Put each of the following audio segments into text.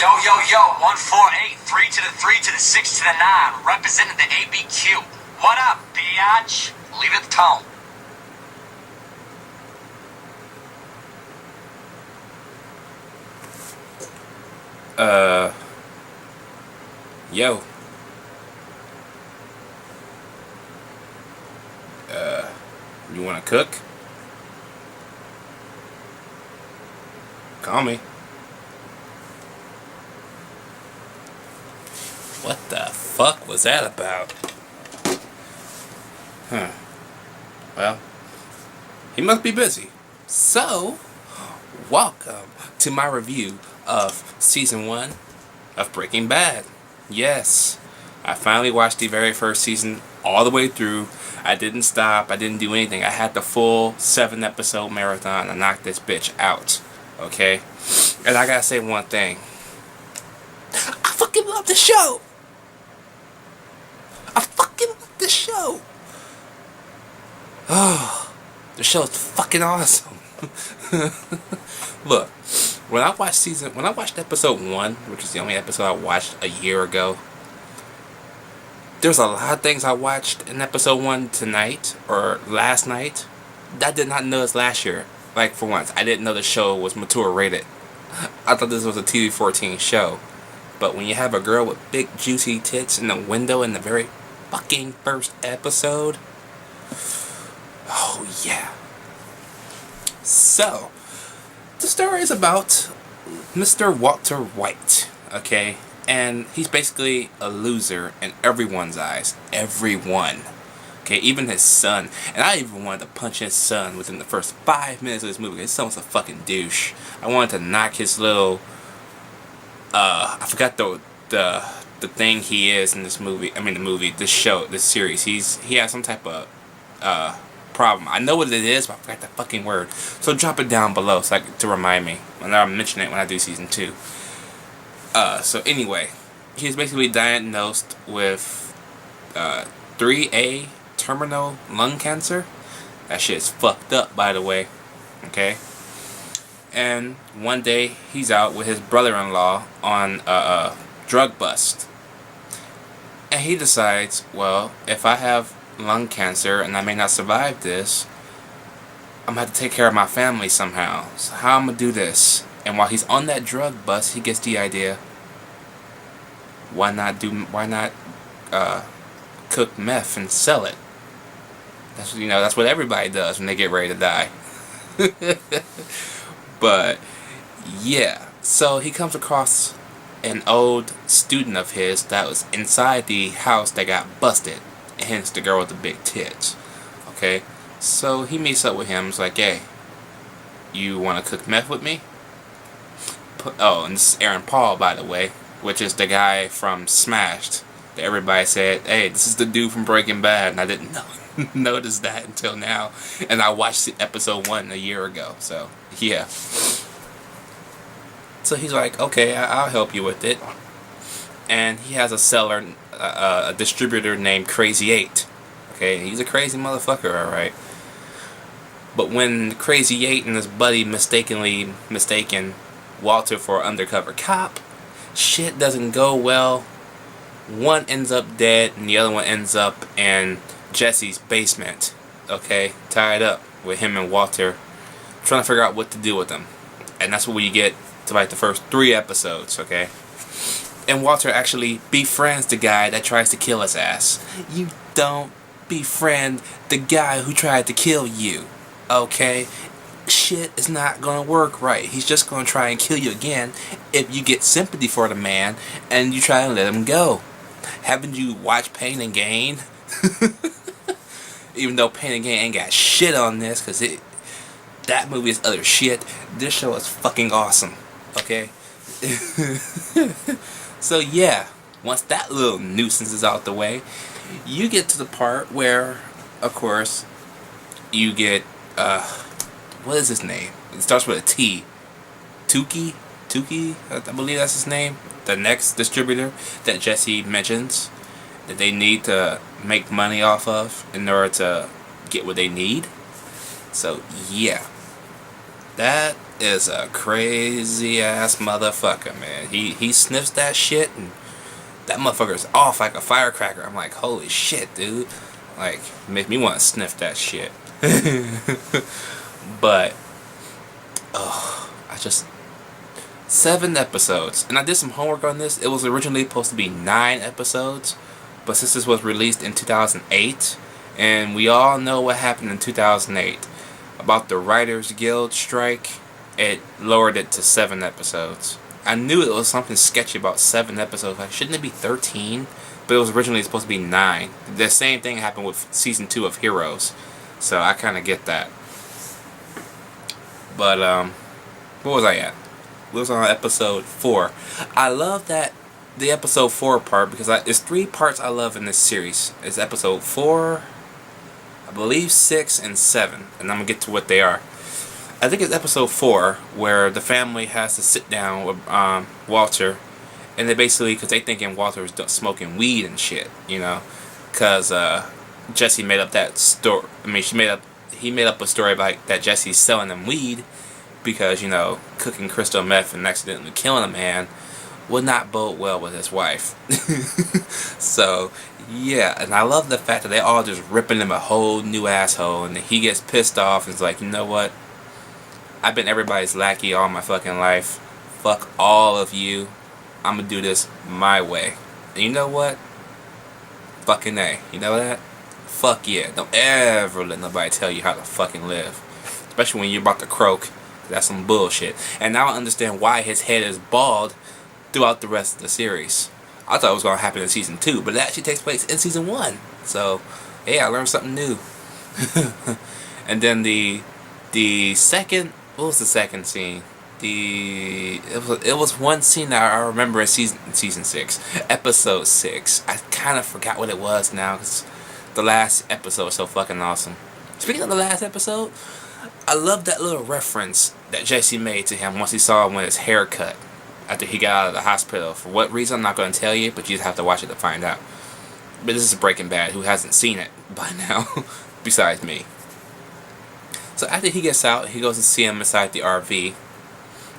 Yo, 148, 3 to the 3 to the 6 to the 9, representing the ABQ. What up, biatch? Leave it tone. Yo. You wanna cook? Call me. What the fuck was that about? Huh. Well, he must be busy. So, welcome to my review of Season 1 of Breaking Bad. Yes, I finally watched the very first season all the way through. I didn't stop. I didn't do anything. I had the full 7-episode marathon. I knocked this bitch out. Okay? And I gotta say one thing. I fucking love the show! I fucking love the show! Oh, the show is fucking awesome. Look, when I watched episode 1, which is the only episode I watched a year ago, there's a lot of things I watched in episode 1 tonight, or last night, that I did not notice last year. Like, for once, I didn't know the show was mature rated. I thought this was a TV-14 show. But when you have a girl with big juicy tits in the window in the very fucking first episode, oh yeah. So, the story is about Mr. Walter White, okay? And he's basically a loser in everyone's eyes. Everyone. Okay, even his son. And I even wanted to punch his son within the first 5 minutes of this movie. His son was a fucking douche. I wanted to knock his little... I forgot the thing he is in this movie. I mean the movie, this show, this series. He has some type of problem. I know what it is, but I forgot the fucking word. So drop it down below so to remind me. And I'll mention it when I do season 2. So anyway, he's basically diagnosed with 3A terminal lung cancer. That shit's fucked up, by the way. Okay? And one day, he's out with his brother-in-law on a drug bust. And he decides, well, if I have lung cancer and I may not survive this, I'm going to have to take care of my family somehow. So how I'm going to do this? And while he's on that drug bust, he gets the idea, why not cook meth and sell it? That's what everybody does when they get ready to die. But yeah, so he comes across an old student of his that was inside the house that got busted, hence the girl with the big tits. Okay, so he meets up with him. He's like, hey, you want to cook meth with me? Oh, and this is Aaron Paul, by the way, which is the guy from Smashed. Everybody said, hey, this is the dude from Breaking Bad, and I didn't notice that until now. And I watched episode 1 a year ago, so yeah. So he's like, okay, I'll help you with it. And he has a seller, a distributor named Crazy 8. Okay, he's a crazy motherfucker, alright. But when Crazy 8 and his buddy mistaken Walter for an undercover cop, shit doesn't go well. One ends up dead and the other one ends up in Jesse's basement, okay, tied up with him and Walter, trying to figure out what to do with him. And that's what you get to like the first 3 episodes, okay? And Walter actually befriends the guy that tries to kill his ass. You don't befriend the guy who tried to kill you, okay? Shit is not gonna work right. He's just gonna try and kill you again if you get sympathy for the man and you try and let him go. Haven't you watched Pain and Gain? Even though Pain and Gain ain't got shit on this, because that movie is other shit, this show is fucking awesome. Okay? So yeah, once that little nuisance is out the way, you get to the part where, of course, you get, what is his name? It starts with a T. Tukey, I believe that's his name. The next distributor that Jesse mentions that they need to make money off of in order to get what they need. So yeah, that is a crazy ass motherfucker, man. He sniffs that shit and that motherfucker's off like a firecracker. I'm like, holy shit, dude. Like, make me want to sniff that shit. But, oh, I just 7 episodes, and I did some homework on this. It was originally supposed to be 9 episodes, but since this was released in 2008, and we all know what happened in 2008 about the Writers Guild strike, it lowered it to 7 episodes. I knew it was something sketchy about 7 episodes. Like, shouldn't it be 13? But it was originally supposed to be 9. The same thing happened with season 2 of Heroes, so I kind of get that. But what was I at? It was on episode 4. I love that the episode 4 part because it's 3 parts I love in this series. It's episode 4, I believe 6, and 7, and I'm gonna get to what they are. I think it's episode 4 where the family has to sit down with Walter, and they basically, because they thinking Walter is smoking weed and shit, you know, because Jesse made up that story. I mean, he made up a story about that Jesse's selling them weed because, you know, cooking crystal meth and accidentally killing a man would not bode well with his wife. So, yeah, and I love the fact that they all just ripping him a whole new asshole, and he gets pissed off and is like, you know what? I've been everybody's lackey all my fucking life. Fuck all of you. I'm gonna do this my way. And you know what? Fucking A. You know that? Fuck yeah. Don't ever let nobody tell you how to fucking live. Especially when you're about to croak. That's some bullshit. And now I understand why his head is bald throughout the rest of the series. I thought it was gonna happen in season 2, but it actually takes place in season 1. So, yeah, I learned something new. And then the second, what was the second scene? It was one scene that I remember in season 6, episode 6. I kind of forgot what it was now because the last episode was so fucking awesome. Speaking of the last episode, I love that little reference that Jesse made to him once he saw him with his hair cut after he got out of the hospital. For what reason, I'm not going to tell you, but you just have to watch it to find out. But this is Breaking Bad. Who hasn't seen it by now besides me? So after he gets out, he goes to see him inside the RV.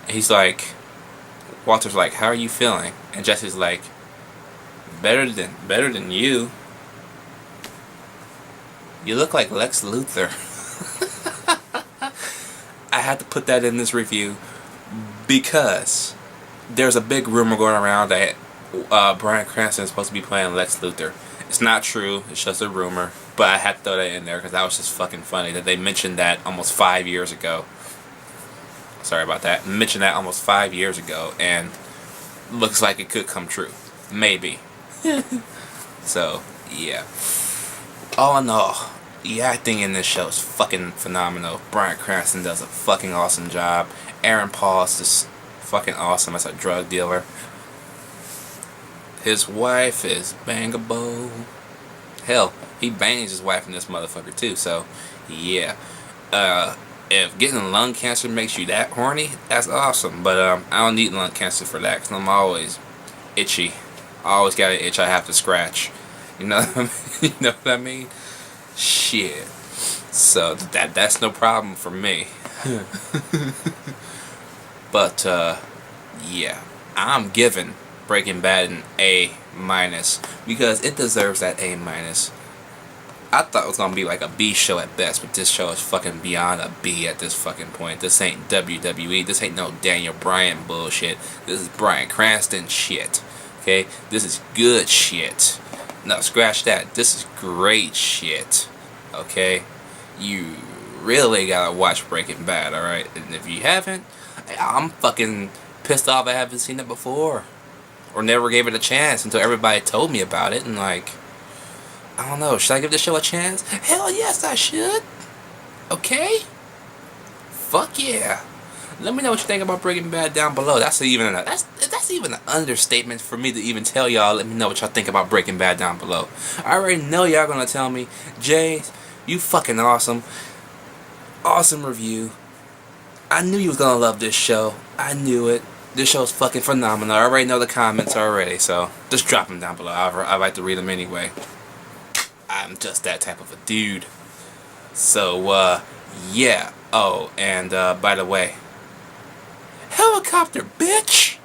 And he's like, Walter's like, how are you feeling? And Jesse's like, better than you. You look like Lex Luthor. I had to put that in this review because there's a big rumor going around that Bryan Cranston is supposed to be playing Lex Luthor. It's not true. It's just a rumor. But I had to throw that in there because that was just fucking funny that they mentioned that almost 5 years ago. Sorry about that. Mentioned that almost 5 years ago, and looks like it could come true. Maybe. So, yeah. All in all, the acting in this show is fucking phenomenal. Bryan Cranston does a fucking awesome job. Aaron Paul is just fucking awesome as a drug dealer. His wife is bangable. Hell, he bangs his wife in this motherfucker too, so, yeah. If getting lung cancer makes you that horny, that's awesome. But I don't need lung cancer for that, because I'm always itchy. I always got an itch I have to scratch. You know what I mean? You know what I mean? Shit. So that's no problem for me. But yeah, I'm giving Breaking Bad an A- because it deserves that A-. I thought it was gonna be like a B show at best, but this show is fucking beyond a B at this fucking point. This ain't WWE. This ain't no Daniel Bryan bullshit. This is Bryan Cranston shit. Okay? This is good shit. No, scratch that. This is great shit. Okay? You really gotta watch Breaking Bad, alright? And if you haven't, I'm fucking pissed off I haven't seen it before. Or never gave it a chance until everybody told me about it, and like, I don't know, should I give this show a chance? Hell yes, I should. Okay? Fuck yeah. Let me know what you think about Breaking Bad down below. That's even an understatement for me to even tell y'all. Let me know what y'all think about Breaking Bad down below. I already know y'all gonna tell me, Jay, you fucking awesome. Awesome review. I knew you was gonna love this show. I knew it. This show's fucking phenomenal. I already know the comments already, so just drop them down below. I like to read them anyway. I'm just that type of a dude. So, yeah. Oh, and by the way, Helicopter, bitch!